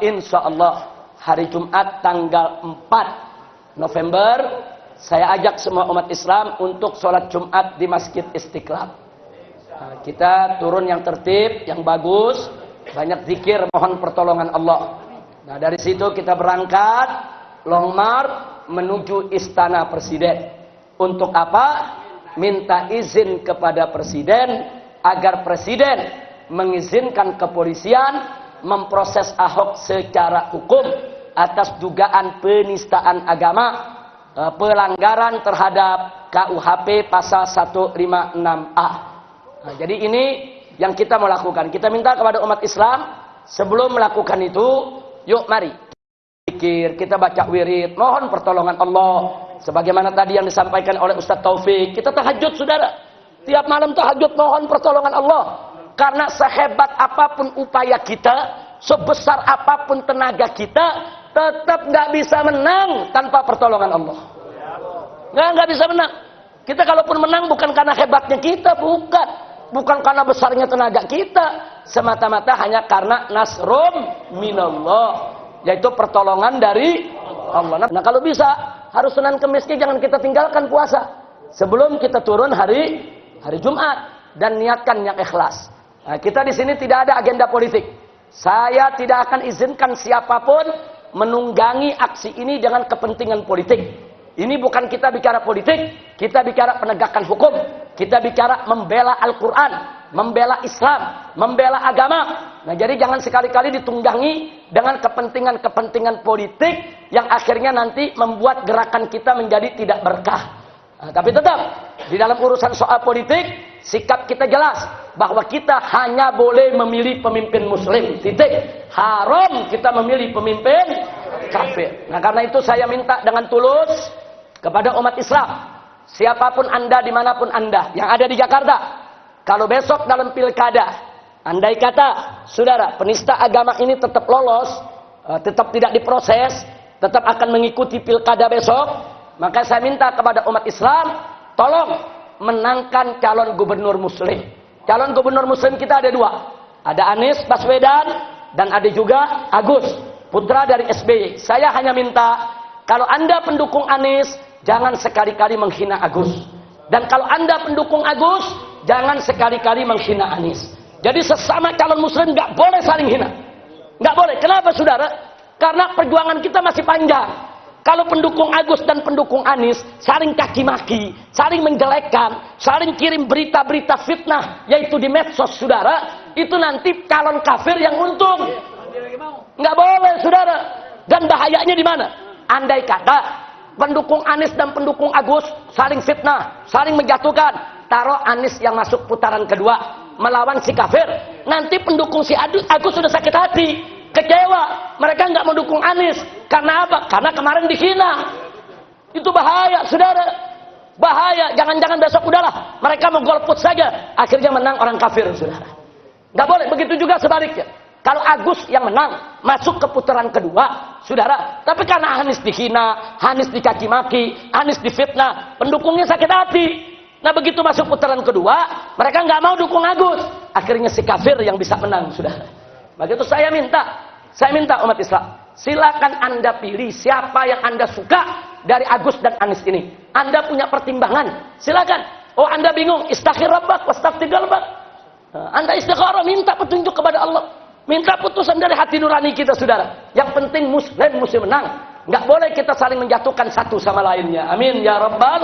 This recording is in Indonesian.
insya Allah hari Jumat tanggal 4 November saya ajak semua umat Islam untuk sholat Jumat di Masjid Istiqlal. Kita turun yang tertib, yang bagus, banyak zikir, mohon pertolongan Allah. Nah dari situ kita berangkat long march menuju Istana Presiden. Untuk apa? Minta izin kepada Presiden agar Presiden mengizinkan kepolisian memproses Ahok secara hukum atas dugaan penistaan agama, pelanggaran terhadap KUHP pasal 156A. Nah, jadi ini yang kita mau lakukan. Kita minta kepada umat Islam sebelum melakukan itu, yuk mari zikir, kita baca wirid, mohon pertolongan Allah. Sebagaimana tadi yang disampaikan oleh Ustaz Taufik, kita tahajud saudara. Tiap malam tahajud mohon pertolongan Allah. Karena sehebat apapun upaya kita, sebesar apapun tenaga kita, tetap nggak bisa menang tanpa pertolongan Allah. Nggak bisa menang. Kita kalaupun menang bukan karena hebatnya kita, bukan karena besarnya tenaga kita, semata-mata hanya karena nasrum minallah, yaitu pertolongan dari Allah. Nah kalau bisa harus Senin Kemisnya jangan kita tinggalkan puasa sebelum kita turun hari Jumat dan niatkan yang ikhlas. Nah, kita di sini tidak ada agenda politik. Saya tidak akan izinkan siapapun menunggangi aksi ini dengan kepentingan politik. Ini bukan kita bicara politik, kita bicara penegakan hukum, kita bicara membela Al-Quran, membela Islam, membela agama. Nah jadi jangan sekali-kali ditunggangi dengan kepentingan-kepentingan politik yang akhirnya nanti membuat gerakan kita menjadi tidak berkah. Nah, tapi tetap di dalam urusan soal politik, sikap kita jelas bahwa kita hanya boleh memilih pemimpin muslim, titik. Haram kita memilih pemimpin kafir. Nah karena itu saya minta dengan tulus kepada umat Islam, siapapun anda, dimanapun anda yang ada di Jakarta, kalau besok dalam pilkada, andai kata saudara penista agama ini tetap lolos, tetap tidak diproses, tetap akan mengikuti pilkada besok, maka saya minta kepada umat Islam, tolong menangkan calon gubernur muslim. Calon gubernur muslim kita ada dua, ada Anies Baswedan dan ada juga Agus, putra dari SBY. Saya hanya minta, kalau anda pendukung Anies, jangan sekali-kali menghina Agus. Dan kalau anda pendukung Agus, jangan sekali-kali menghina Anies. Jadi sesama calon muslim nggak boleh saling hina. Nggak boleh. Kenapa saudara? Karena perjuangan kita masih panjang. Kalau pendukung Agus dan pendukung Anies saling caci maki, saling menjelekkan, saling kirim berita-berita fitnah, yaitu di medsos saudara, itu nanti calon kafir yang untung. Nggak boleh saudara. Dan bahayanya di mana? Andai kata pendukung Anies dan pendukung Agus saling fitnah, saling menjatuhkan, taruh Anies yang masuk putaran kedua melawan si kafir, nanti pendukung si Agus sudah sakit hati, kecewa, mereka nggak mendukung Anies. Karena apa? Karena kemarin dihina. Itu bahaya saudara, bahaya. Jangan-jangan besok udahlah mereka mau golput saja, akhirnya menang orang kafir saudara. Nggak boleh. Begitu juga sebaliknya. Kalau Agus yang menang masuk ke putaran kedua, saudara, tapi karena Anies dihina, Anies dicaci maki, Anies difitnah, pendukungnya sakit hati. Nah begitu masuk putaran kedua, mereka nggak mau dukung Agus, akhirnya si kafir yang bisa menang, saudara. Begitu saya minta umat Islam, silakan anda pilih siapa yang anda suka dari Agus dan Anies ini. Anda punya pertimbangan, silakan. Oh anda bingung, istaghfir rabbak wastafti qalbak. Anda istikharah, minta petunjuk kepada Allah. Minta putusan dari hati nurani kita saudara. Yang penting muslim menang. Nggak boleh kita saling menjatuhkan satu sama lainnya. Amin ya rabbal